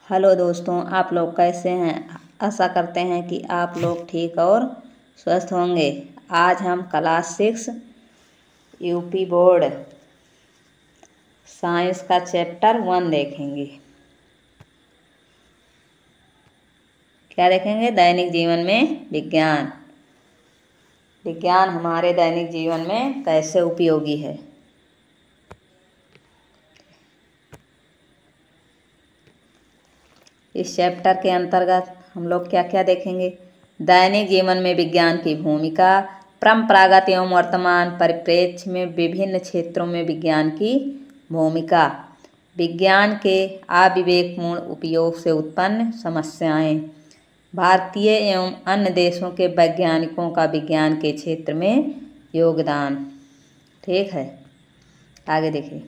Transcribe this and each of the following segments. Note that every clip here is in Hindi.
हेलो दोस्तों, आप लोग कैसे हैं। आशा करते हैं कि आप लोग ठीक और स्वस्थ होंगे। आज हम क्लास 6 यूपी बोर्ड साइंस का चैप्टर 1 देखेंगे। क्या देखेंगे? दैनिक जीवन में विज्ञान। विज्ञान हमारे दैनिक जीवन में कैसे उपयोगी है। इस चैप्टर के अंतर्गत हम लोग क्या क्या देखेंगे? दैनिक जीवन में विज्ञान की भूमिका, परंपरागत एवं वर्तमान परिप्रेक्ष्य में विभिन्न क्षेत्रों में विज्ञान की भूमिका, विज्ञान के अविवेकपूर्ण उपयोग से उत्पन्न समस्याएं, भारतीय एवं अन्य देशों के वैज्ञानिकों का विज्ञान के क्षेत्र में योगदान। ठीक है, आगे देखिए।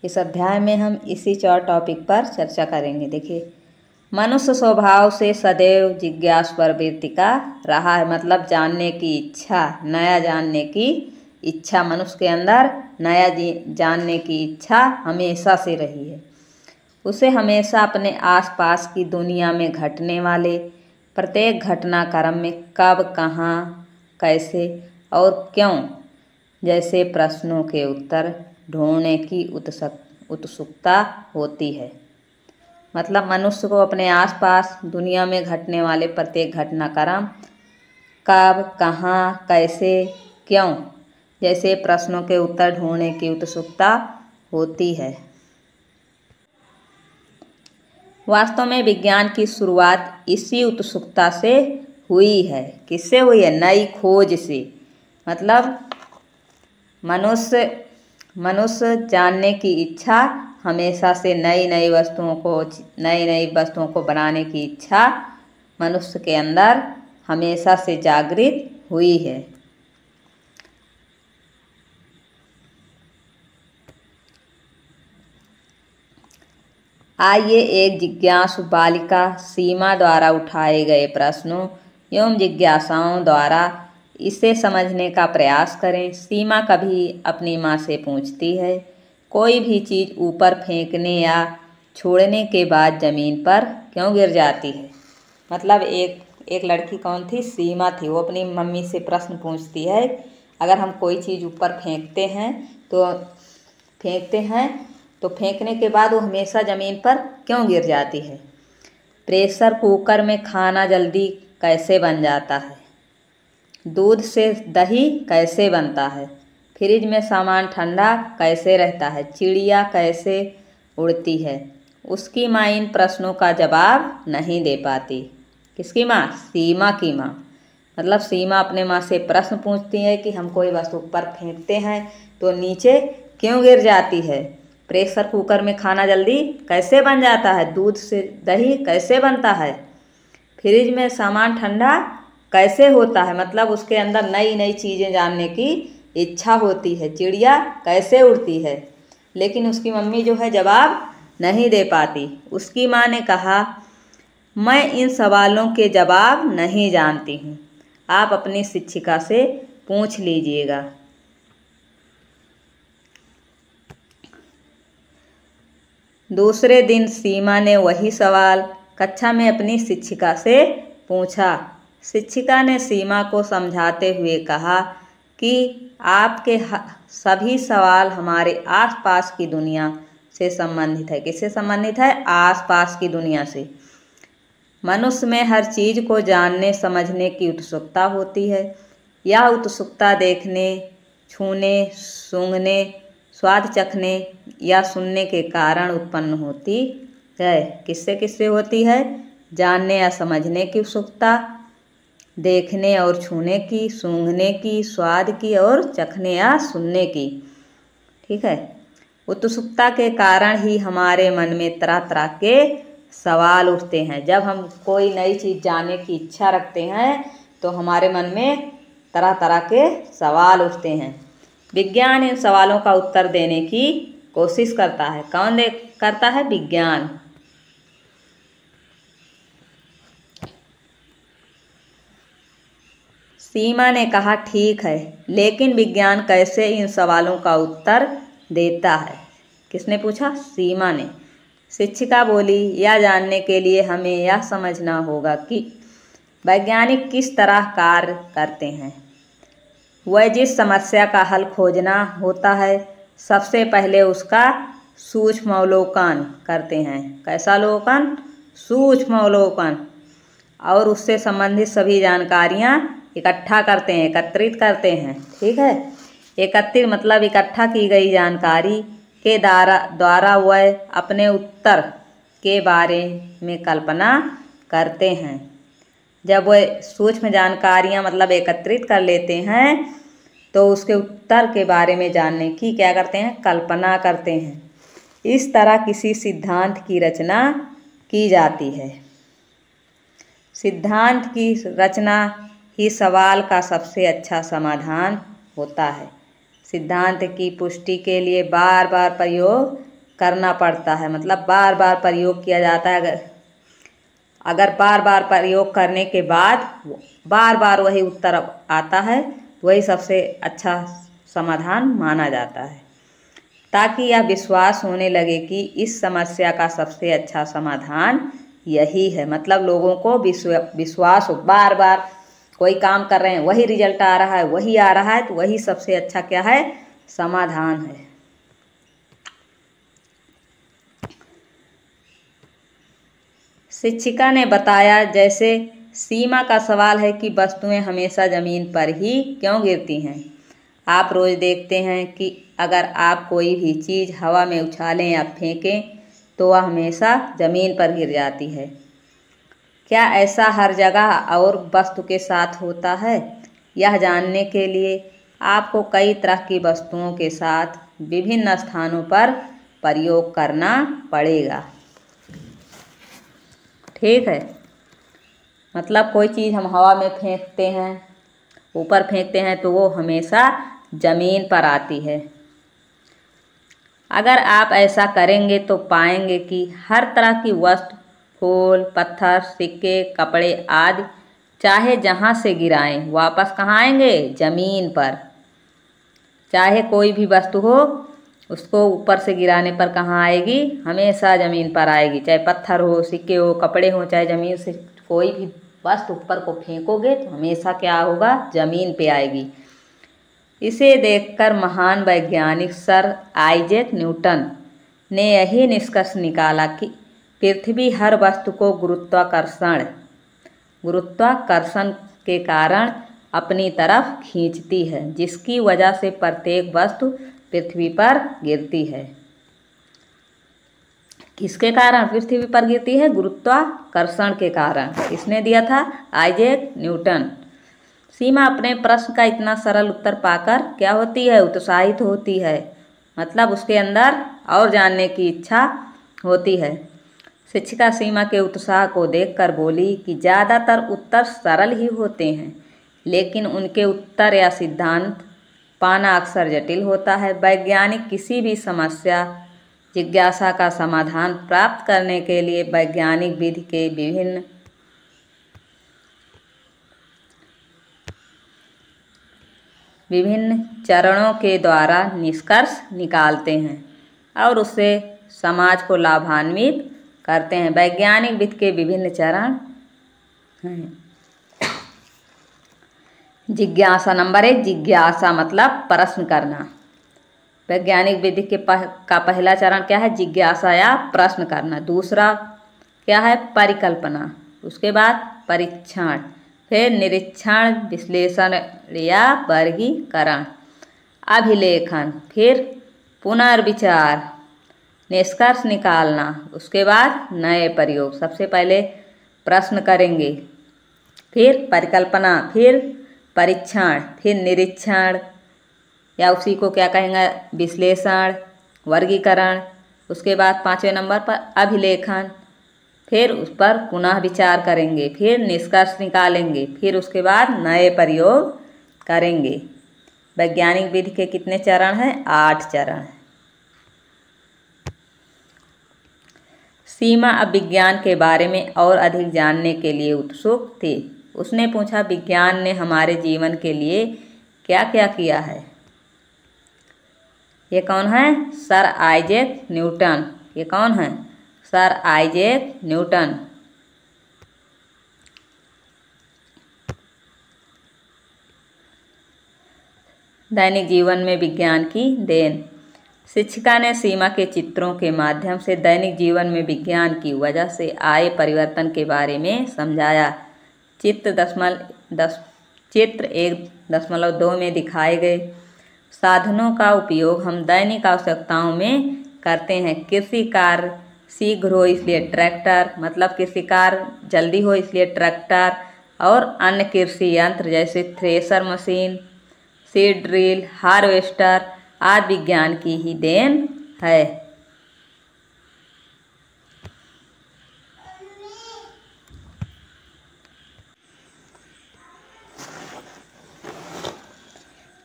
इस अध्याय में हम इसी 4 टॉपिक पर चर्चा करेंगे। देखिए, मनुष्य स्वभाव से सदैव जिज्ञासु प्रवृत्ति का रहा है। मतलब जानने की इच्छा, नया जानने की इच्छा, मनुष्य के अंदर नया जानने की इच्छा हमेशा से रही है। उसे हमेशा अपने आसपास की दुनिया में घटने वाले प्रत्येक घटनाक्रम में कब, कहाँ, कैसे और क्यों जैसे प्रश्नों के उत्तर ढूंढने की उत्सुकता होती है। मतलब मनुष्य को अपने आसपास दुनिया में घटने वाले प्रत्येक घटनाक्रम कब, कहाँ, कैसे, क्यों जैसे प्रश्नों के उत्तर ढूंढने की उत्सुकता होती है। वास्तव में विज्ञान की शुरुआत इसी उत्सुकता से हुई है। किससे हुई है? नई खोज से। मतलब मनुष्य जानने की इच्छा हमेशा से, नई नई वस्तुओं को बनाने की इच्छा मनुष्य के अंदर हमेशा से जागृत हुई है। आइए एक जिज्ञासु बालिका सीमा द्वारा उठाए गए प्रश्नों एवं जिज्ञासाओं द्वारा इसे समझने का प्रयास करें। सीमा कभी अपनी माँ से पूछती है, कोई भी चीज़ ऊपर फेंकने या छोड़ने के बाद ज़मीन पर क्यों गिर जाती है। मतलब एक लड़की कौन थी? सीमा थी। वो अपनी मम्मी से प्रश्न पूछती है, अगर हम कोई चीज़ ऊपर फेंकते हैं तो फेंकने के बाद वो हमेशा ज़मीन पर क्यों गिर जाती है। प्रेशर कुकर में खाना जल्दी कैसे बन जाता है। दूध से दही कैसे बनता है। फ्रिज में सामान ठंडा कैसे रहता है। चिड़िया कैसे उड़ती है। उसकी माँ इन प्रश्नों का जवाब नहीं दे पाती। किसकी माँ? सीमा की माँ। मतलब सीमा अपने माँ से प्रश्न पूछती है कि हम कोई वस्तु ऊपर फेंकते हैं तो नीचे क्यों गिर जाती है। प्रेशर कुकर में खाना जल्दी कैसे बन जाता है। दूध से दही कैसे बनता है। फ्रिज में सामान ठंडा कैसे होता है। मतलब उसके अंदर नई नई चीज़ें जानने की इच्छा होती है। चिड़िया कैसे उड़ती है। लेकिन उसकी मम्मी जो है जवाब नहीं दे पाती। उसकी माँ ने कहा, मैं इन सवालों के जवाब नहीं जानती हूँ, आप अपनी शिक्षिका से पूछ लीजिएगा। दूसरे दिन सीमा ने वही सवाल कक्षा में अपनी शिक्षिका से पूछा। शिक्षिका ने सीमा को समझाते हुए कहा कि आपके सभी सवाल हमारे आसपास की दुनिया से संबंधित है। किससे संबंधित है? आसपास की दुनिया से। मनुष्य में हर चीज़ को जानने समझने की उत्सुकता होती है। यह उत्सुकता देखने, छूने, सूंघने, स्वाद चखने या सुनने के कारण उत्पन्न होती है। किससे किससे होती है? जानने या समझने की उत्सुकता, देखने और छूने की, सूंघने की, स्वाद की और चखने या सुनने की। ठीक है। उत्सुकता के कारण ही हमारे मन में तरह तरह के सवाल उठते हैं। जब हम कोई नई चीज़ जानने की इच्छा रखते हैं तो हमारे मन में तरह तरह के सवाल उठते हैं। विज्ञान इन सवालों का उत्तर देने की कोशिश करता है। कौन करता है? विज्ञान। सीमा ने कहा, ठीक है, लेकिन विज्ञान कैसे इन सवालों का उत्तर देता है। किसने पूछा? सीमा ने। शिक्षिका बोली, यह जानने के लिए हमें यह समझना होगा कि वैज्ञानिक किस तरह कार्य करते हैं। वह जिस समस्या का हल खोजना होता है, सबसे पहले उसका सूक्ष्म अवलोकन करते हैं। कैसा अवलोकन? सूक्ष्म अवलोकन। और उससे संबंधित सभी जानकारियाँ इकट्ठा करते हैं, एकत्रित करते हैं। ठीक है, एकत्रित मतलब इकट्ठा की गई जानकारी के द्वारा वह अपने उत्तर के बारे में कल्पना करते हैं। जब वह सूक्ष्म जानकारियाँ मतलब एकत्रित कर लेते हैं तो उसके उत्तर के बारे में जानने की क्या करते हैं? कल्पना करते हैं। इस तरह किसी सिद्धांत की रचना की जाती है। सिद्धांत की रचना ही सवाल का सबसे अच्छा समाधान होता है। सिद्धांत की पुष्टि के लिए बार बार प्रयोग करना पड़ता है, मतलब बार बार प्रयोग किया जाता है। अगर बार बार प्रयोग करने के बाद बार बार वही उत्तर आता है, वही सबसे अच्छा समाधान माना जाता है। ताकि यह विश्वास होने लगे कि इस समस्या का सबसे अच्छा समाधान यही है। मतलब लोगों को विश्वास हो, बार बार कोई काम कर रहे हैं, वही रिजल्ट आ रहा है, वही आ रहा है, तो वही सबसे अच्छा क्या है? समाधान है। शिक्षिका ने बताया, जैसे सीमा का सवाल है कि वस्तुएं हमेशा जमीन पर ही क्यों गिरती हैं। आप रोज देखते हैं कि अगर आप कोई भी चीज़ हवा में उछालें या फेंकें तो वह हमेशा जमीन पर गिर जाती है। क्या ऐसा हर जगह और वस्तु के साथ होता है? यह जानने के लिए आपको कई तरह की वस्तुओं के साथ विभिन्न स्थानों पर प्रयोग करना पड़ेगा। ठीक है, मतलब कोई चीज़ हम हवा में फेंकते हैं, ऊपर फेंकते हैं, तो वो हमेशा जमीन पर आती है। अगर आप ऐसा करेंगे तो पाएंगे कि हर तरह की वस्तु, फूल, पत्थर, सिक्के, कपड़े आदि, चाहे जहाँ से गिराएं वापस कहाँ आएंगे? जमीन पर। चाहे कोई भी वस्तु हो, उसको ऊपर से गिराने पर कहाँ आएगी? हमेशा ज़मीन पर आएगी। चाहे पत्थर हो, सिक्के हो, कपड़े हो, चाहे ज़मीन से कोई भी वस्तु ऊपर को फेंकोगे तो हमेशा क्या होगा? ज़मीन पे आएगी। इसे देखकर महान वैज्ञानिक सर आइजैक न्यूटन ने यही निष्कर्ष निकाला कि पृथ्वी हर वस्तु को गुरुत्वाकर्षण के कारण अपनी तरफ खींचती है, जिसकी वजह से प्रत्येक वस्तु पृथ्वी पर गिरती है। किसके कारण पृथ्वी पर गिरती है? गुरुत्वाकर्षण के कारण। किसने दिया था? Isaac Newton. सीमा अपने प्रश्न का इतना सरल उत्तर पाकर क्या होती है? उत्साहित होती है। मतलब उसके अंदर और जानने की इच्छा होती है। शिक्षिका सीमा के उत्साह को देखकर बोली कि ज़्यादातर उत्तर सरल ही होते हैं, लेकिन उनके उत्तर या सिद्धांत पाना अक्सर जटिल होता है। वैज्ञानिक किसी भी समस्या जिज्ञासा का समाधान प्राप्त करने के लिए वैज्ञानिक विधि के विभिन्न चरणों के द्वारा निष्कर्ष निकालते हैं और उससे समाज को लाभान्वित करते हैं। वैज्ञानिक विधि के विभिन्न चरण हैं। जिज्ञासा। नंबर 1, जिज्ञासा मतलब प्रश्न करना। वैज्ञानिक विधि का पहला चरण क्या है? जिज्ञासा या प्रश्न करना। दूसरा क्या है? परिकल्पना। उसके बाद परीक्षण, फिर निरीक्षण, विश्लेषण या वर्गीकरण, अभिलेखन, फिर पुनर्विचार, निष्कर्ष निकालना। उसके बाद नए प्रयोग। सबसे पहले प्रश्न करेंगे, फिर परिकल्पना, फिर परीक्षण, फिर निरीक्षण या उसी को क्या कहेंगे? विश्लेषण, वर्गीकरण। उसके बाद 5वें नंबर पर अभिलेखन, फिर उस पर पुनः विचार करेंगे, फिर निष्कर्ष निकालेंगे, फिर उसके बाद नए प्रयोग करेंगे। वैज्ञानिक विधि के कितने चरण हैं? 8 चरण हैं। सीमा अब विज्ञान के बारे में और अधिक जानने के लिए उत्सुक थी। उसने पूछा, विज्ञान ने हमारे जीवन के लिए क्या क्या किया है? ये कौन है? Sir Isaac Newton. ये कौन है? Sir Isaac Newton. दैनिक जीवन में विज्ञान की देन। शिक्षिका ने सीमा के चित्रों के माध्यम से दैनिक जीवन में विज्ञान की वजह से आए परिवर्तन के बारे में समझाया। चित्र 1.2 में दिखाए गए साधनों का उपयोग हम दैनिक आवश्यकताओं में करते हैं। कृषि कार्य शीघ्र हो इसलिए ट्रैक्टर, मतलब कृषि कार्य जल्दी हो इसलिए ट्रैक्टर, और अन्य कृषि यंत्र जैसे thresher machine, seed drill, harvester आदि विज्ञान की ही देन है।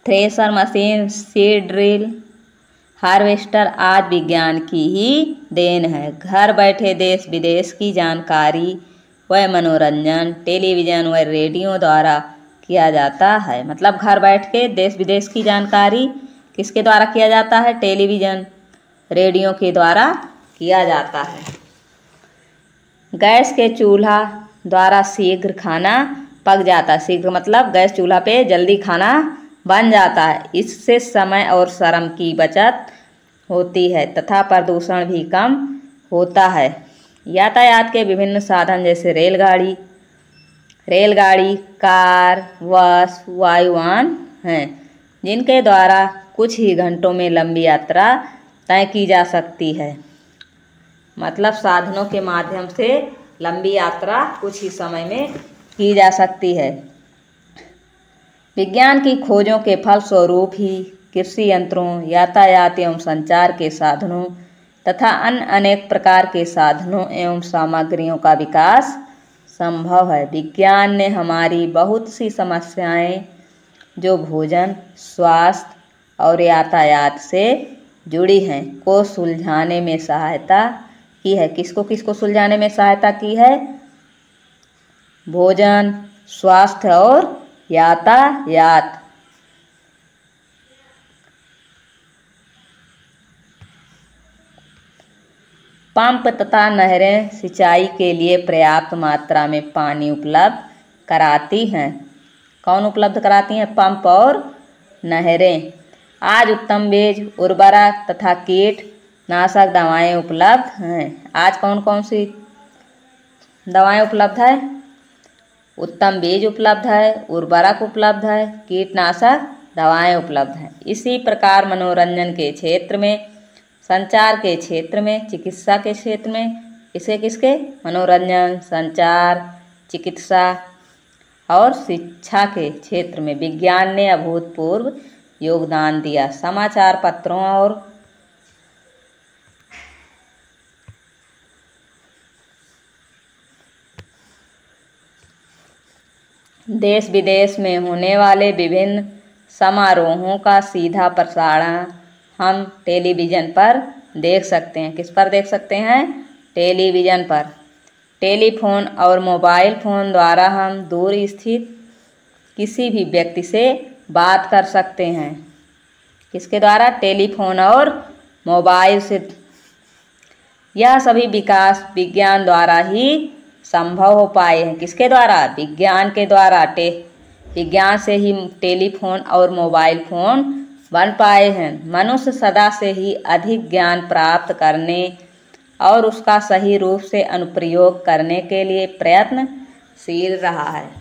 Thresher machine, seed drill, harvester आदि विज्ञान की ही देन है। घर बैठे देश विदेश की जानकारी व मनोरंजन टेलीविज़न व रेडियो द्वारा किया जाता है। मतलब घर बैठ के देश विदेश की जानकारी किसके द्वारा किया जाता है? टेलीविज़न, रेडियो के द्वारा किया जाता है। गैस के चूल्हा द्वारा शीघ्र खाना पक जाता है। शीघ्र मतलब गैस चूल्हा पे जल्दी खाना बन जाता है। इससे समय और श्रम की बचत होती है तथा प्रदूषण भी कम होता है। यातायात के विभिन्न साधन जैसे रेलगाड़ी, कार, बस, वायुयान हैं, जिनके द्वारा कुछ ही घंटों में लंबी यात्रा तय की जा सकती है। मतलब साधनों के माध्यम से लंबी यात्रा कुछ ही समय में की जा सकती है। विज्ञान की खोजों के फलस्वरूप ही कृषि यंत्रों, यातायात एवं संचार के साधनों तथा अन्य अनेक प्रकार के साधनों एवं सामग्रियों का विकास संभव है। विज्ञान ने हमारी बहुत सी समस्याएं जो भोजन, स्वास्थ्य और यातायात से जुड़ी हैं को सुलझाने में सहायता की है। किसको सुलझाने में सहायता की है? भोजन, स्वास्थ्य और यातायात। पंप तथा नहरें सिंचाई के लिए पर्याप्त मात्रा में पानी उपलब्ध कराती हैं। कौन उपलब्ध कराती हैं? पंप और नहरें। आज उत्तम बीज, उर्वरक तथा कीटनाशक दवाएं उपलब्ध हैं। आज कौन कौन सी दवाएं उपलब्ध है? उत्तम बीज उपलब्ध है, उर्वरक उपलब्ध है, कीटनाशक दवाएं उपलब्ध हैं। इसी प्रकार मनोरंजन के क्षेत्र में, संचार के क्षेत्र में, चिकित्सा के क्षेत्र में, किसके मनोरंजन, संचार, चिकित्सा और शिक्षा के क्षेत्र में विज्ञान ने अभूतपूर्व योगदान दिया। समाचार पत्रों और देश विदेश में होने वाले विभिन्न समारोहों का सीधा प्रसारण हम टेलीविज़न पर देख सकते हैं। किस पर देख सकते हैं? टेलीविज़न पर। टेलीफोन और मोबाइल फ़ोन द्वारा हम दूर स्थित किसी भी व्यक्ति से बात कर सकते हैं। किसके द्वारा? टेलीफोन और मोबाइल से। यह सभी विकास विज्ञान द्वारा ही संभव हो पाए हैं। किसके द्वारा? विज्ञान के द्वारा। विज्ञान से ही टेलीफोन और मोबाइल फ़ोन बन पाए हैं। मनुष्य सदा से ही अधिक ज्ञान प्राप्त करने और उसका सही रूप से अनुप्रयोग करने के लिए प्रयत्नशील रहा है।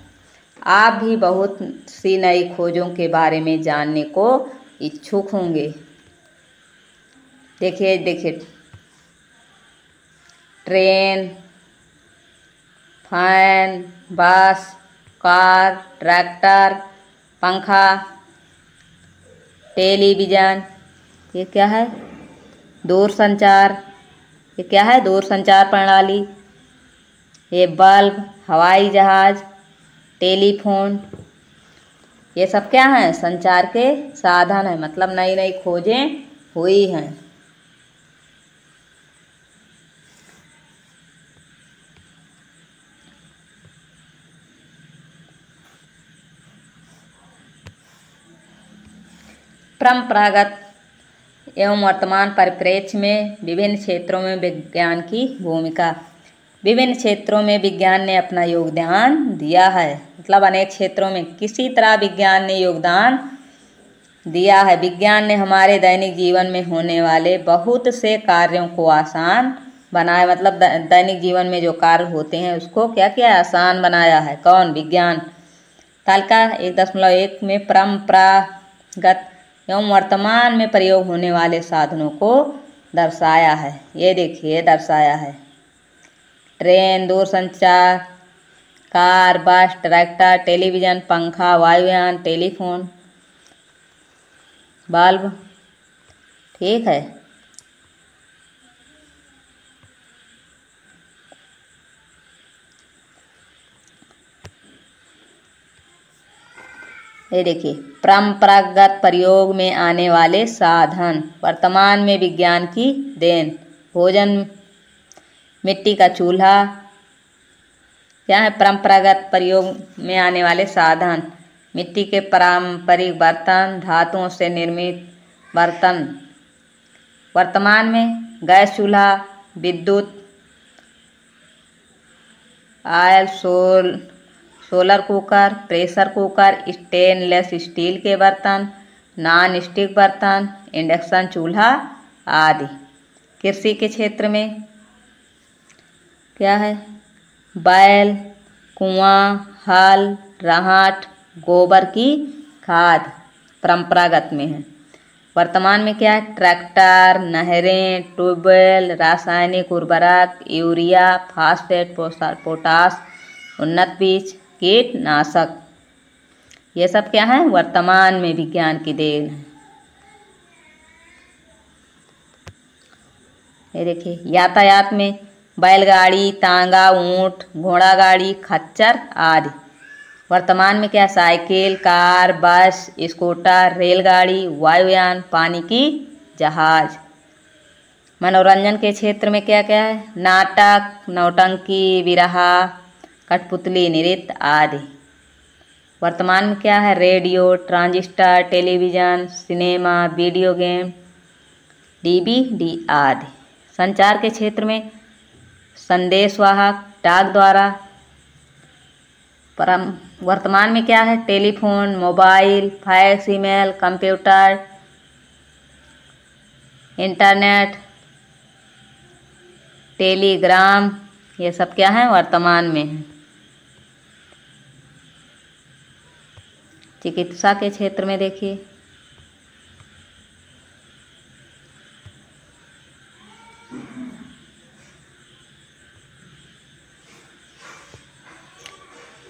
आप भी बहुत सी नई खोजों के बारे में जानने को इच्छुक होंगे। देखिए ट्रेन, फैन, बस, कार, ट्रैक्टर, पंखा, टेलीविज़न, ये क्या है? दूरसंचार। ये क्या है? दूरसंचार प्रणाली। ये बल्ब, हवाई जहाज, टेलीफोन, ये सब क्या हैं? संचार के साधन हैं। मतलब नई नई खोजें हुई हैं। परंपरागत एवं वर्तमान परिप्रेक्ष्य में विभिन्न क्षेत्रों में विज्ञान की भूमिका। विभिन्न क्षेत्रों में विज्ञान ने अपना योगदान दिया है, मतलब अनेक क्षेत्रों में किसी तरह विज्ञान ने योगदान दिया है। विज्ञान ने हमारे दैनिक जीवन में होने वाले बहुत से कार्यों को आसान बनाया, मतलब दैनिक जीवन में जो कार्य होते हैं उसको क्या किया, आसान बनाया है। कौन? विज्ञान। तालिका 1.1 में परंपरागत एवं वर्तमान में प्रयोग होने वाले साधनों को दर्शाया है। ये देखिए दर्शाया है, ट्रेन, दूरसंचार, कार, बस, ट्रैक्टर, टेलीविज़न, पंखा, वायुयान, टेलीफोन, बल्ब। ठीक है। ये देखिए, परंपरागत प्रयोग में आने वाले साधन वर्तमान में विज्ञान की देन। भोजन, मिट्टी का चूल्हा। क्या है? परंपरागत प्रयोग में आने वाले साधन, मिट्टी के पारंपरिक बर्तन, धातुओं से निर्मित बर्तन। वर्तमान में गैस चूल्हा, विद्युत, oil, solar cooker, pressure cooker, stainless steel के बर्तन, नॉन स्टिक बर्तन, इंडक्शन चूल्हा आदि। कृषि के क्षेत्र में क्या है? बैल, कुआं, हल, राहट, गोबर की खाद परंपरागत में है। वर्तमान में क्या है? ट्रैक्टर, नहरें, ट्यूबवेल, रासायनिक उर्वरक, यूरिया, फास्फेट, पोटास, उन्नत बीज, कीटनाशक। ये सब क्या है? वर्तमान में विज्ञान की देन है। ये देखिए, यातायात में बैलगाड़ी, तांगा, ऊंट, घोड़ा गाड़ी, खच्चर आदि। वर्तमान में क्या? साइकिल, कार, बस, स्कूटर, रेलगाड़ी, वायुयान, पानी की जहाज। मनोरंजन के क्षेत्र में क्या क्या है? नाटक, नौटंकी, बिरहा, कठपुतली, नृत्य आदि। वर्तमान में क्या है? Radio, transistor, television, cinema, video game, DVD आदि। संचार के क्षेत्र में संदेशवाहक, डाक द्वारा। वर्तमान में क्या है? Telephone, mobile, fax, email, computer, internet, Telegram. ये सब क्या है? वर्तमान में है। चिकित्सा के क्षेत्र में देखिए,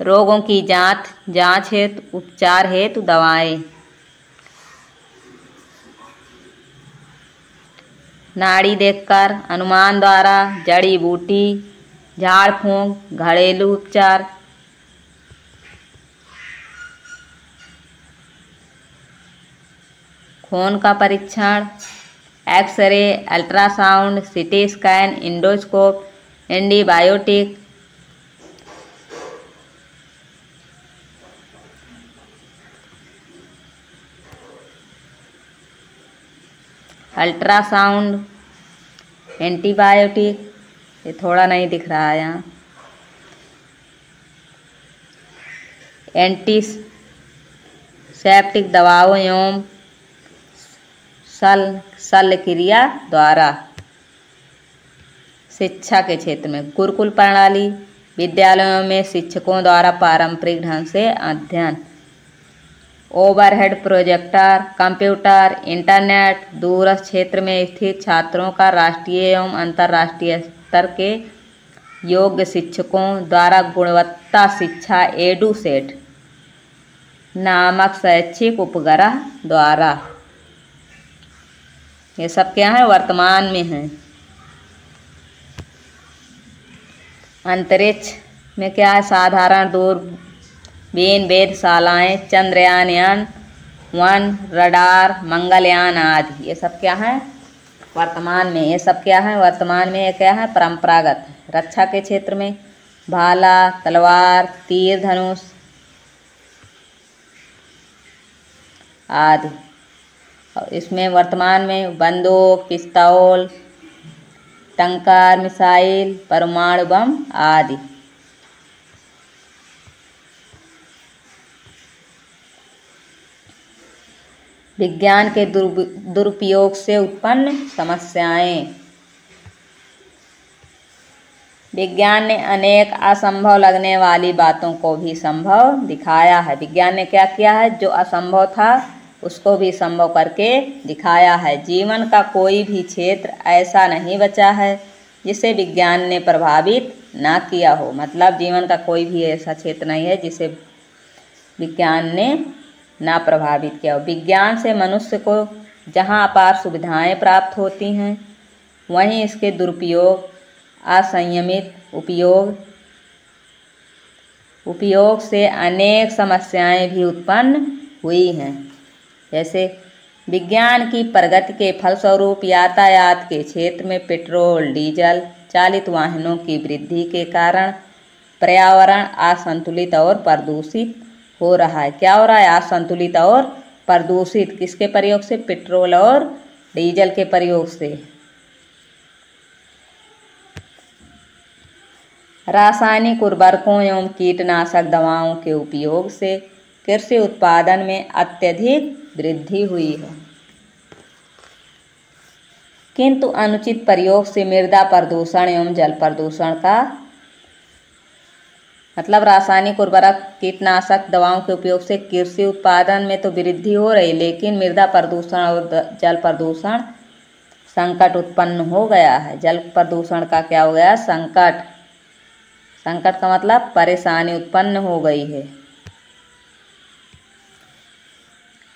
रोगों की जांच हेतु, उपचार हेतु दवाएं। नाड़ी देखकर, अनुमान द्वारा, जड़ी बूटी, झाड़ फूंक, घरेलू उपचार। खून का परीक्षण, x-ray, ultrasound, CT scan, endoscope, antibiotic. Ultrasound, antibiotic. ये थोड़ा नहीं दिख रहा है यहाँ। एंटीसेप्टिक दवाओं एवं शल्य क्रिया द्वारा। शिक्षा के क्षेत्र में गुरुकुल प्रणाली, विद्यालयों में शिक्षकों द्वारा पारंपरिक ढंग से अध्ययन। Overhead projector, computer, internet. दूरस्थ क्षेत्र में स्थित छात्रों का राष्ट्रीय एवं अंतर्राष्ट्रीय स्तर के योग्य शिक्षकों द्वारा गुणवत्ता शिक्षा एडुसेट नामक शैक्षिक उपग्रह द्वारा। ये सब क्या है? वर्तमान में है। अंतरिक्ष में क्या है? साधारण दूरबीन, वेधशालाएं, चंद्रयान 1, रडार, मंगलयान आदि। ये सब क्या है? वर्तमान में। ये सब क्या है? वर्तमान में। ये क्या है? परंपरागत। रक्षा के क्षेत्र में भाला, तलवार, तीर धनुष आदि। और इसमें वर्तमान में बंदूक, पिस्तौल, टंकार, मिसाइल, परमाणु बम आदि। विज्ञान के दुरुपयोग से उत्पन्न समस्याएं। विज्ञान ने अनेक असंभव लगने वाली बातों को भी संभव दिखाया है। विज्ञान ने क्या किया है? जो असंभव था उसको भी संभव करके दिखाया है। जीवन का कोई भी क्षेत्र ऐसा नहीं बचा है जिसे विज्ञान ने प्रभावित ना किया हो। मतलब जीवन का कोई भी ऐसा क्षेत्र नहीं है जिसे विज्ञान ने ना प्रभावित किया हो। विज्ञान से मनुष्य को जहाँ अपार सुविधाएं प्राप्त होती हैं, वहीं इसके दुरुपयोग, असंयमित उपयोग से अनेक समस्याएं भी उत्पन्न हुई हैं। जैसे विज्ञान की प्रगति के फलस्वरूप यातायात के क्षेत्र में पेट्रोल डीजल चालित वाहनों की वृद्धि के कारण पर्यावरण असंतुलित और प्रदूषित हो रहा है। क्या हो रहा है? असंतुलित और प्रदूषित। किसके प्रयोग से? पेट्रोल और डीजल के प्रयोग से। रासायनिक उर्वरकों एवं कीटनाशक दवाओं के उपयोग से कृषि उत्पादन में अत्यधिक वृद्धि हुई है, किंतु अनुचित प्रयोग से मृदा प्रदूषण एवं जल प्रदूषण का मतलब रासायनिक उर्वरक कीटनाशक दवाओं के उपयोग से कृषि उत्पादन में तो वृद्धि हो रही, लेकिन मृदा प्रदूषण और जल प्रदूषण संकट उत्पन्न हो गया है। जल प्रदूषण का क्या हो गया? संकट का मतलब परेशानी उत्पन्न हो गई है।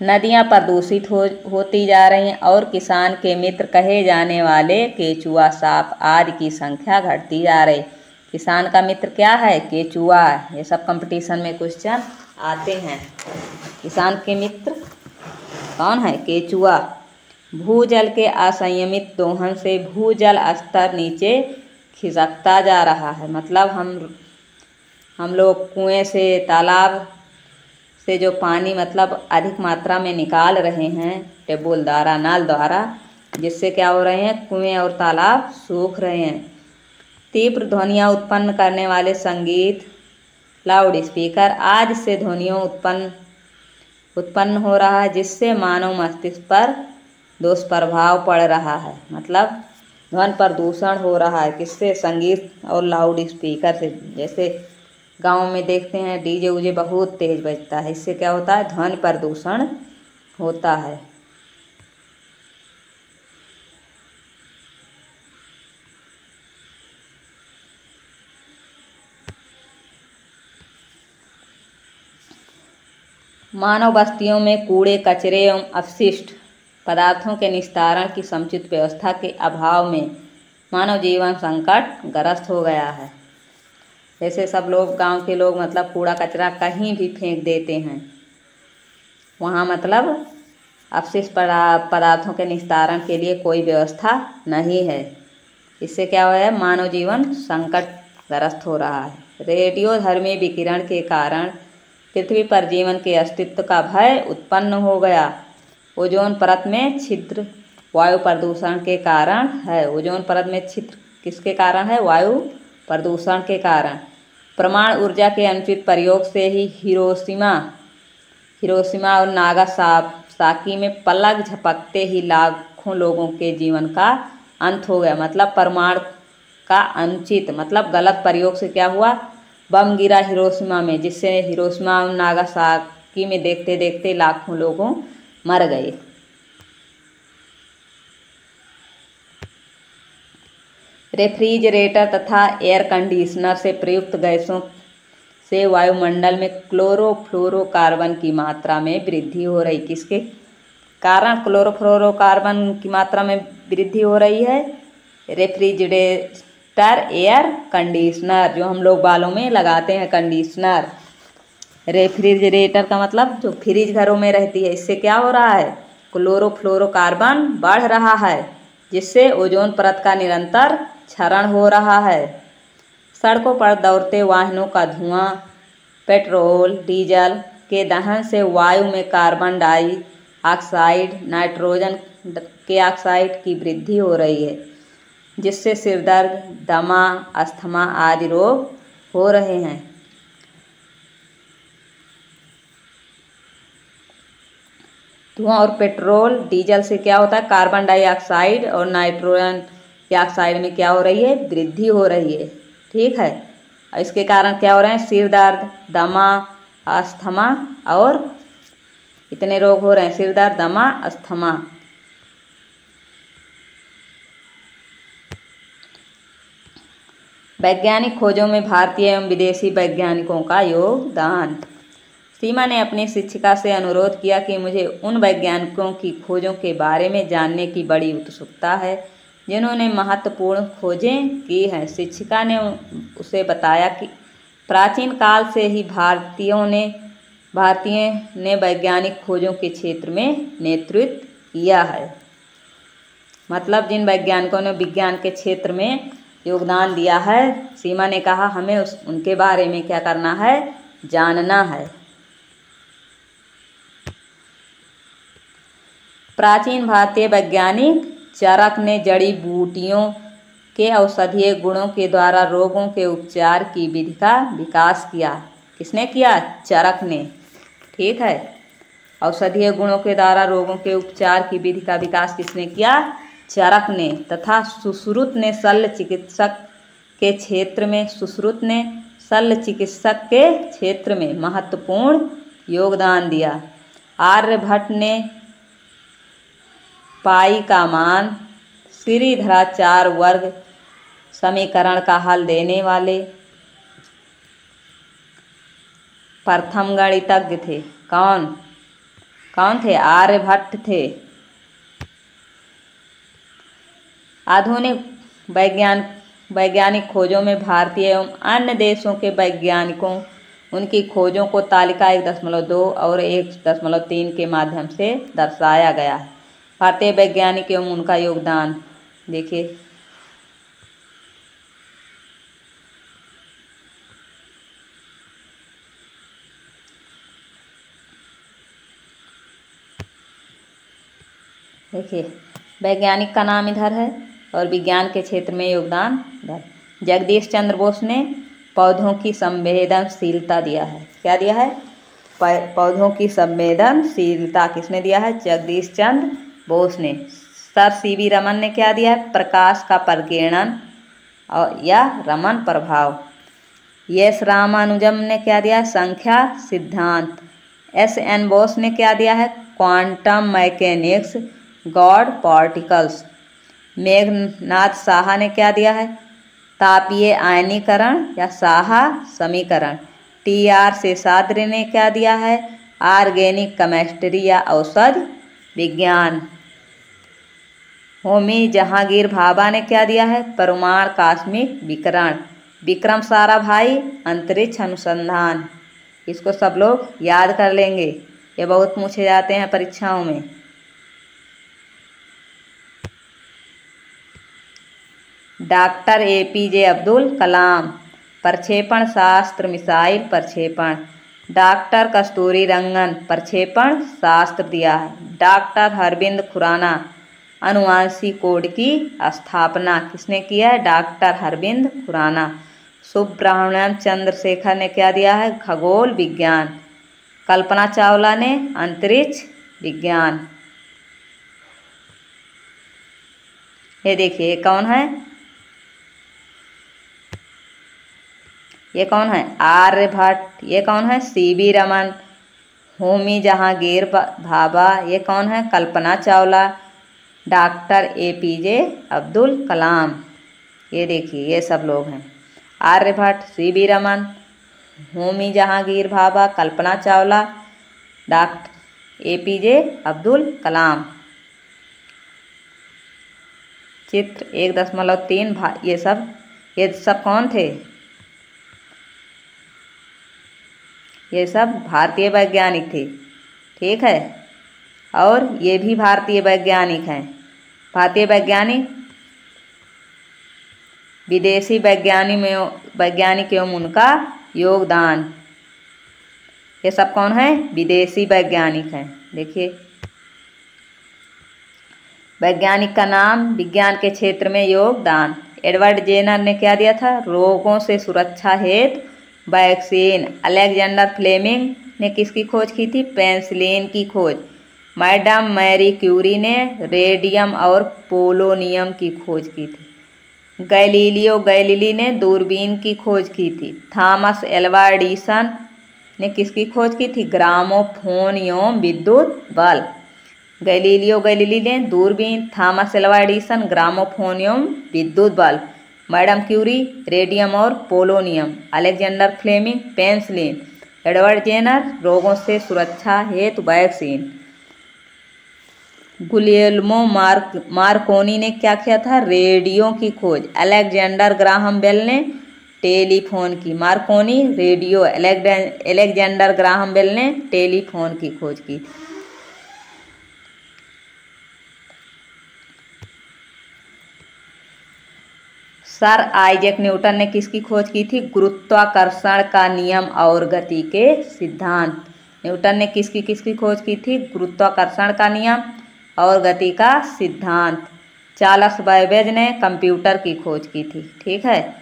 नदियां प्रदूषित होती जा रही हैं और किसान के मित्र कहे जाने वाले केचुआ, सांप आदि की संख्या घटती जा रही। किसान का मित्र क्या है? केचुआ। ये सब कंपटीशन में क्वेश्चन आते हैं। किसान के मित्र कौन है? केचुआ। भूजल के असंयमित दोहन से भूजल स्तर नीचे खिसकता जा रहा है। मतलब हम लोग कुएं से, तालाब से जो पानी मतलब अधिक मात्रा में निकाल रहे हैं टेबल द्वारा, नल द्वारा, जिससे क्या हो रहे हैं? कुएं और तालाब सूख रहे हैं। तीव्र ध्वनियाँ उत्पन्न करने वाले संगीत, लाउड स्पीकर आदि से ध्वनियों उत्पन्न हो रहा है, जिससे मानव मस्तिष्क पर दुष्प्रभाव पड़ रहा है। मतलब ध्वनि प्रदूषण हो रहा है। किससे? संगीत और लाउड स्पीकर से। जैसे गांव में देखते हैं डीजे उजे बहुत तेज बजता है, इससे क्या होता है? ध्वनि प्रदूषण होता है। मानव बस्तियों में कूड़े कचरे एवं अपशिष्ट पदार्थों के निस्तारण की समुचित व्यवस्था के अभाव में मानव जीवन संकट ग्रस्त हो गया है। जैसे सब लोग, गांव के लोग मतलब कूड़ा कचरा कहीं भी फेंक देते हैं, वहाँ मतलब अपशिष्ट पदार्थों के निस्तारण के लिए कोई व्यवस्था नहीं है। इससे क्या हुआ है? मानव जीवन संकटग्रस्त हो रहा है। रेडियोधर्मी विकिरण के कारण पृथ्वी पर जीवन के अस्तित्व का भय उत्पन्न हो गया। ओजोन परत में छिद्र वायु प्रदूषण के कारण है। ओजोन परत में छिद्र किसके कारण है? वायु प्रदूषण के कारण। परमाणु ऊर्जा के अनुचित प्रयोग से ही हिरोशिमा और नागासाकी में पलक झपकते ही लाखों लोगों के जीवन का अंत हो गया। मतलब परमाणु का अनुचित मतलब गलत प्रयोग से क्या हुआ? बम गिरा हिरोशिमा में, जिससे हिरोशिमा और नागासाकी में देखते देखते लाखों लोगों मर गए। रेफ्रिजरेटर तथा एयर कंडीशनर से प्रयुक्त गैसों से वायुमंडल में क्लोरोफ्लोरोकार्बन की मात्रा में वृद्धि हो रही। किसके कारण क्लोरोफ्लोरोकार्बन की मात्रा में वृद्धि हो रही है? रेफ्रिजरेटर, एयर कंडीशनर, जो हम लोग बालों में लगाते हैं कंडीशनर। रेफ्रिजरेटर का मतलब जो फ्रिज घरों में रहती है, इससे क्या हो रहा है? क्लोरोफ्लोरोकार्बन बढ़ रहा है, जिससे ओजोन परत का निरंतर क्षरण हो रहा है। सड़कों पर दौड़ते वाहनों का धुआं, पेट्रोल डीजल के दहन से वायु में कार्बन ऑक्साइड, नाइट्रोजन के ऑक्साइड की वृद्धि हो रही है, जिससे सिरदर्द, दमा, अस्थमा आदि रोग हो रहे हैं। धुआं और पेट्रोल डीजल से क्या होता है, कार्बन डाइऑक्साइड और नाइट्रोजन के ऑक्साइड में क्या हो रही है, वृद्धि हो रही है। ठीक है, इसके कारण क्या हो रहे हैं, सिर दर्द, दमा, अस्थमा और इतने रोग हो रहे हैं, सिर दर्द, दमा, अस्थमा। वैज्ञानिक खोजों में भारतीय एवं विदेशी वैज्ञानिकों का योगदान। सीमा ने अपनी शिक्षिका से अनुरोध किया कि मुझे उन वैज्ञानिकों की खोजों के बारे में जानने की बड़ी उत्सुकता है जिन्होंने महत्वपूर्ण खोजें की हैं। शिक्षिका ने उसे बताया कि प्राचीन काल से ही भारतीयों ने वैज्ञानिक खोजों के क्षेत्र में नेतृत्व किया है। मतलब जिन वैज्ञानिकों ने विज्ञान के क्षेत्र में योगदान दिया है, सीमा ने कहा हमें उनके बारे में क्या करना है, जानना है। प्राचीन भारतीय वैज्ञानिक चरक ने जड़ी बूटियों के औषधीय गुणों के द्वारा रोगों के उपचार की विधि का विकास किया। किसने किया, चरक ने। ठीक है, औषधीय गुणों के द्वारा रोगों के उपचार की विधि का विकास किसने किया, चरक ने। तथा सुश्रुत ने शल्य चिकित्सक के क्षेत्र में महत्वपूर्ण योगदान दिया। आर्यभट्ट ने पाई का मान, श्रीधराचार्य वर्ग समीकरण का हल देने वाले प्रथम गणितज्ञ थे। कौन थे, आर्यभट्ट थे। आधुनिक वैज्ञानिक खोजों में भारतीय एवं अन्य देशों के वैज्ञानिकों उनकी खोजों को तालिका 1.2 और 1.3 के माध्यम से दर्शाया गया है। भारतीय वैज्ञानिक एवं उनका योगदान देखिए। वैज्ञानिक का नाम इधर है और विज्ञान के क्षेत्र में योगदान इधर। जगदीश चंद्र बोस ने पौधों की संवेदनशीलता दिया है। क्या दिया है, पौधों की संवेदनशीलता किसने दिया है, जगदीश चंद्र बोस ने। सर सीवी रमन ने क्या दिया है, प्रकाश का परिकीर्णन और या रमन प्रभाव। एस रामानुजम ने क्या दिया है, संख्या सिद्धांत। एस.एन. बोस ने क्या दिया है, quantum mechanics, God particles. Meghnath Saha ने क्या दिया है, तापीय आयनीकरण या साहा समीकरण। टी.आर. शेषाद्रि ने क्या दिया है, ऑर्गेनिक केमिस्ट्री या औषध विज्ञान। होमी जहांगीर भाभा ने क्या दिया है, परमाणु कॉस्मिक विकिरण। विक्रम साराभाई अंतरिक्ष अनुसंधान। इसको सब लोग याद कर लेंगे, ये बहुत पूछे जाते हैं परीक्षाओं में। Doctor APJ. अब्दुल कलाम, प्रक्षेपण शास्त्र, मिसाइल प्रक्षेपण। डॉक्टर कस्तूरी रंगन, प्रक्षेपण शास्त्र दिया है। डॉक्टर अरविंद खुराना, अनुवांशिक कोड की स्थापना किसने किया है, डॉक्टर अरविंद खुराना। सुब्रमण्यम चंद्रशेखर ने क्या दिया है, खगोल विज्ञान। कल्पना चावला ने अंतरिक्ष विज्ञान। ये देखिए कौन है, ये कौन है, आर्यभट्ट। ये कौन है, सीवी रमन। होमी जहांगीर भाभा। ये कौन है, कल्पना चावला। Doctor APJ. अब्दुल कलाम। ये देखिए ये सब लोग हैं, Aryabhatta, CV Raman, Homi Jehangir Bhabha, Kalpana Chawla, doctor APJ. Abdul Kalam. चित्र 1.3 ये सब कौन थे, ये सब भारतीय वैज्ञानिक थे। ठीक है, और ये भी भारतीय वैज्ञानिक हैं। भारतीय वैज्ञानिक, विदेशी वैज्ञानिक एवं उनका योगदान। ये सब कौन है, विदेशी वैज्ञानिक हैं। देखिए वैज्ञानिक का नाम, विज्ञान के क्षेत्र में योगदान। एडवर्ड जेनर ने क्या दिया था? रोगों से सुरक्षा हेतु वैक्सीन। अलेक्जेंडर फ्लेमिंग ने किसकी खोज की थी? पेनिसिलिन की खोज। मैडम मैरी क्यूरी ने रेडियम और पोलोनियम की खोज की थी। गैलीलियो गैलीली ने दूरबीन की खोज की थी। थॉमस एल्वा एडिसन ने किसकी खोज की थी? ग्रामोफोन एवं विद्युत बल्ब। गैलीलियो गैलीली ने दूरबीन, थॉमस एल्वा एडिसन ग्रामोफोन एवं विद्युत बल्ब, मैडम क्यूरी रेडियम और polonium, Alexander Fleming penicillin, Edward Jenner रोगों से सुरक्षा हेतु वैक्सीन। गुलियल्मो मार्कोनी ने क्या किया था? रेडियो की खोज। अलेक्जेंडर ग्राहम बेल ने टेलीफोन की। Marconi radio, Alexander Graham Bell ने टेलीफोन की खोज की। सर आइजैक न्यूटन ने किसकी खोज की थी? गुरुत्वाकर्षण का नियम और गति के सिद्धांत। न्यूटन ने किसकी खोज की थी? गुरुत्वाकर्षण का नियम और गति का सिद्धांत। चार्ल्स बैबेज ने कंप्यूटर की खोज की थी। ठीक है।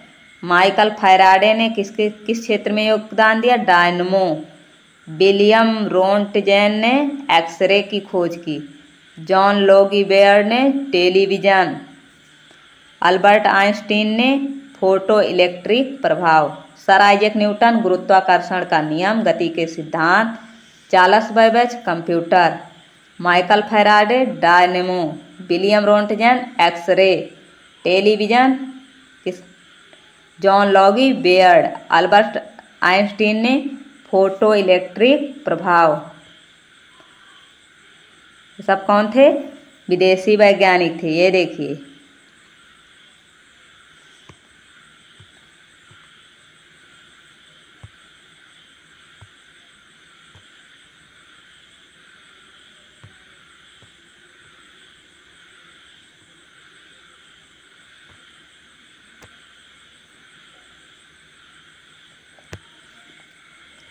माइकल फैराडे ने किस क्षेत्र में योगदान दिया? डायनमो। विलियम रोंटगेन ने एक्सरे की खोज की। जॉन लोगी बेयर ने टेलीविजन। अल्बर्ट आइंस्टीन ने फोटो इलेक्ट्रिक प्रभाव। सर आइजैक न्यूटन गुरुत्वाकर्षण का नियम, गति के सिद्धांत। Charles Babbage computer. Michael Faraday dynamo. William Roentgen x ray. Television John Logie Baird. Albert Einstein ने फोटो इलेक्ट्रिक प्रभाव। सब कौन थे? विदेशी वैज्ञानिक थे। ये देखिए,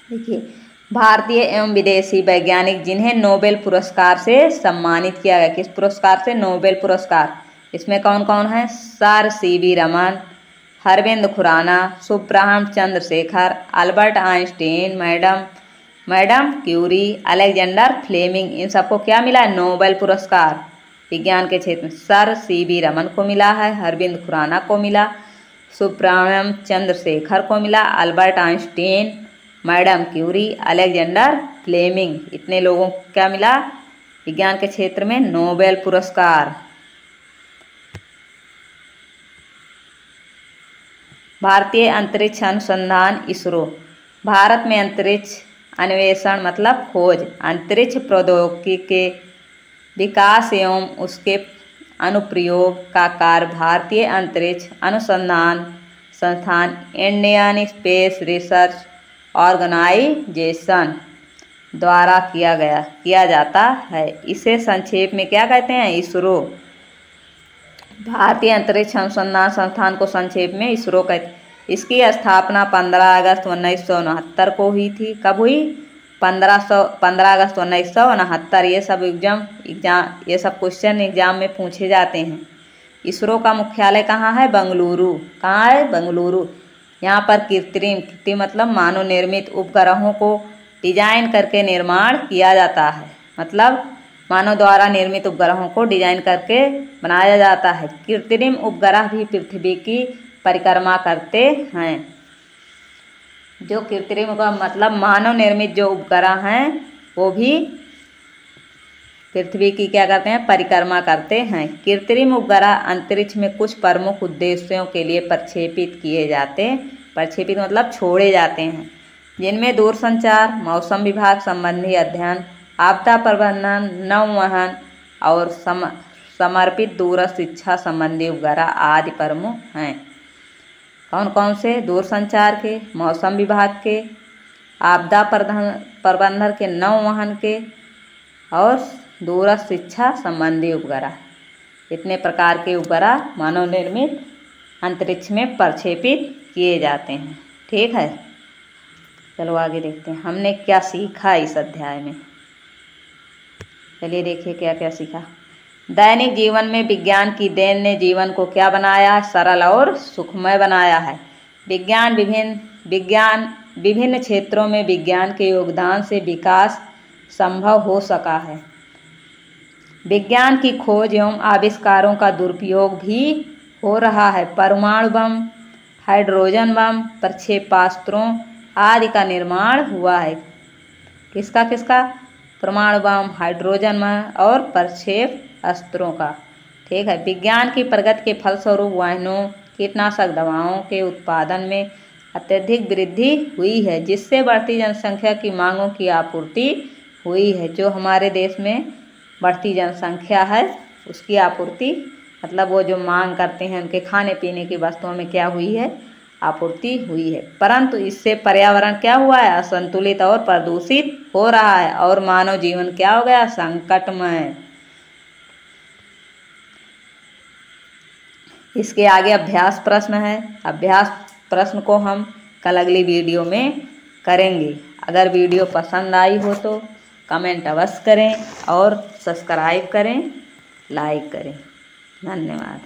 देखिए भारतीय एवं विदेशी वैज्ञानिक जिन्हें नोबेल पुरस्कार से सम्मानित किया गया। किस पुरस्कार से? नोबेल पुरस्कार। इसमें कौन कौन है? Sir CV Raman, Arvind Khurana, Subrahmanyan Chandrasekhar, Albert Einstein, madam Curie, Alexander Fleming. इन सबको क्या मिला है? नोबेल पुरस्कार विज्ञान के क्षेत्र में। सर सीवी रमन को मिला है, अरविंद खुराना को मिला, सुब्रह्मण्यम चंद्रशेखर को मिला, Albert Einstein, madam Curie, Alexander Fleming, इतने लोगों को क्या मिला? विज्ञान के क्षेत्र में नोबेल पुरस्कार। भारतीय अंतरिक्ष अनुसंधान इसरो। भारत में अंतरिक्ष अन्वेषण मतलब खोज, अंतरिक्ष प्रौद्योगिकी के विकास एवं उसके अनुप्रयोग का कार्य भारतीय अंतरिक्ष अनुसंधान संस्थान इंडियन स्पेस रिसर्च ऑर्गेनाइजेशन द्वारा किया जाता है। इसे संक्षेप में क्या कहते हैं? इसरो। भारतीय अंतरिक्ष अनुसंधान संस्थान को संक्षेप में इसरो कहते हैं। इसकी स्थापना 15 अगस्त 1969 को हुई थी। कब हुई? 15 अगस्त 1969। ये सब क्वेश्चन एग्जाम में पूछे जाते हैं। इसरो का मुख्यालय कहाँ है? बेंगलुरु। कहाँ है? बेंगलुरु। यहाँ पर कृत्रिम मतलब मानव निर्मित उपग्रहों को डिजाइन करके निर्माण किया जाता है। मतलब मानव द्वारा निर्मित उपग्रहों को डिजाइन करके बनाया जाता है। कृत्रिम उपग्रह भी पृथ्वी की परिक्रमा करते हैं। जो कृत्रिम मतलब मानव निर्मित जो उपग्रह हैं वो भी पृथ्वी की क्या करते हैं? परिक्रमा करते हैं। कृत्रिम उपग्रह अंतरिक्ष में कुछ प्रमुख उद्देश्यों के लिए प्रक्षेपित किए जाते हैं। प्रक्षेपित मतलब छोड़े जाते हैं, जिनमें दूरसंचार, मौसम विभाग संबंधी अध्ययन, आपदा प्रबंधन, नौवहन और समर्पित दूरस्थ शिक्षा संबंधी उपग्रह आदि प्रमुख हैं। कौन कौन से? दूरसंचार के, मौसम विभाग के, आपदा प्रबंधन के, नौवहन के और दूरस्थ शिक्षा संबंधी उपग्रह। इतने प्रकार के उपग्रह मानव निर्मित अंतरिक्ष में प्रक्षेपित किए जाते हैं। ठीक है, चलो आगे देखते हैं हमने क्या सीखा इस अध्याय में। चलिए देखिए क्या क्या सीखा। दैनिक जीवन में विज्ञान की देन ने जीवन को क्या बनाया? सरल और सुखमय बनाया है। विभिन्न क्षेत्रों में विज्ञान के योगदान से विकास संभव हो सका है। विज्ञान की खोज एवं आविष्कारों का दुरुपयोग भी हो रहा है। परमाणु बम, हाइड्रोजन बम, प्रक्षेपास्त्रों आदि का निर्माण हुआ है। किसका? परमाणु बम, हाइड्रोजन बम और प्रक्षेप अस्त्रों का। ठीक है। विज्ञान की प्रगति के फलस्वरूप वाहनों, कीटनाशक दवाओं के उत्पादन में अत्यधिक वृद्धि हुई है, जिससे बढ़ती जनसंख्या की मांगों की आपूर्ति हुई है। जो हमारे देश में बढ़ती जनसंख्या है उसकी आपूर्ति, मतलब वो जो मांग करते हैं उनके खाने पीने की वस्तुओं में क्या हुई है? आपूर्ति हुई है। परंतु इससे पर्यावरण क्या हुआ है? असंतुलित और प्रदूषित हो रहा है और मानव जीवन क्या हो गया? संकटमय। इसके आगे अभ्यास प्रश्न है। अभ्यास प्रश्न को हम कल अगली वीडियो में करेंगे। अगर वीडियो पसंद आई हो तो कमेंट अवश्य करें और सब्सक्राइब करें, लाइक करें। धन्यवाद।